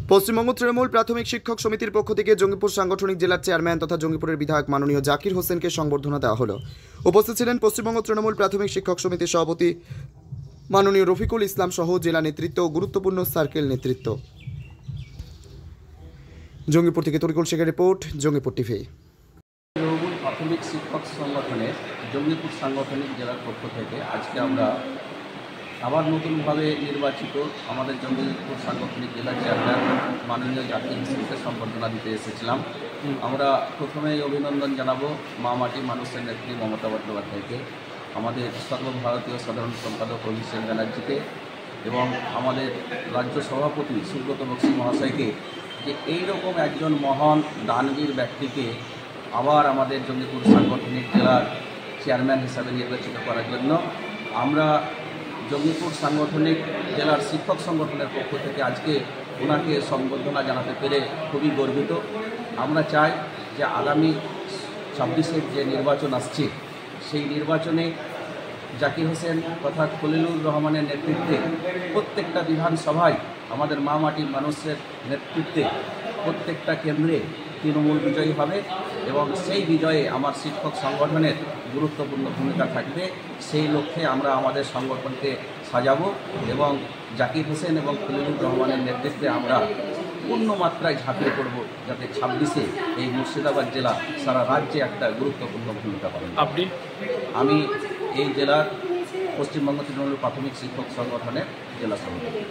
পশ্চিমবঙ্গ তৃণমূল প্রাথমিক শিক্ষক সমিতির পক্ষ থেকে জঙ্গিপুর সাংগঠনিক জেলার চেয়ারম্যান তথা জঙ্গিপুরের বিধায়ক মাননীয় জাকির হোসেনকে সংবর্ধনা দেওয়া হলো। উপস্থিত ছিলেন পশ্চিমবঙ্গ তৃণমূল প্রাথমিক শিক্ষক সমিতির সভাপতি মাননীয় রফিকুল ইসলাম সহ জেলা নেতৃত্ব ও গুরুত্বপূর্ণ সার্কেল নেতৃত্ব। জঙ্গিপুর থেকে তরিকুল শেখের রিপোর্ট, জঙ্গিপুর টিভি। তৃণমূল প্রাথমিক শিক্ষক সংগঠনের জঙ্গিপুর সাংগঠনিক জেলার পক্ষ থেকে আজকে আমরা আবার নতুনভাবে নির্বাচিত আমাদের জঙ্গিপুর সাংগঠনিক জেলার চেয়ারম্যান মাননীয় জাকির হোসেনকে সম্বর্ধনা দিতে এসেছিলাম। আমরা প্রথমেই অভিনন্দন জানাবো মা মাটি মানুষের নেত্রী মমতা বন্দ্যোপাধ্যায়কে, আমাদের সর্বভারতীয় সাধারণ সম্পাদক অভিষেক ব্যানার্জিকে এবং আমাদের রাজ্য সভাপতি সুব্রত বক্সী মহাশয়কে, যে এইরকম একজন মহান দানবীর ব্যক্তিকে আবার আমাদের জঙ্গিপুর সাংগঠনিক জেলার চেয়ারম্যান হিসাবে নির্বাচিত করার জন্য আমরা জঙ্গিপুর সাংগঠনিক জেলার শিক্ষক সংগঠনের পক্ষ থেকে আজকে ওনাকে সম্বর্ধনা জানাতে পেরে খুবই গর্বিত। আমরা চাই যে আগামী 26-এর যে নির্বাচন আসছে সেই নির্বাচনে জাকির হোসেন তথা খলিলুর রহমানের নেতৃত্বে প্রত্যেকটা বিধানসভায় আমাদের মা মাটির মানুষের নেতৃত্বে প্রত্যেকটা কেন্দ্রে তৃণমূল বিজয়ী হবে এবং সেই বিজয়ে আমার শিক্ষক সংগঠনের গুরুত্বপূর্ণ ভূমিকা থাকবে। সেই লক্ষ্যে আমরা আমাদের সংগঠনকে সাজাবো এবং জাকির হোসেন এবং খলিলুর রহমানের নেতৃত্বে আমরা পূর্ণ মাত্রায় ঝাঁপিয়ে পড়ব, যাতে 26-এ এই মুর্শিদাবাদ জেলা সারা রাজ্যে একটা গুরুত্বপূর্ণ ভূমিকা পালন। আমি এই জেলার পশ্চিমবঙ্গ তৃণমূল প্রাথমিক শিক্ষক সংগঠনের জেলা সভাপতি।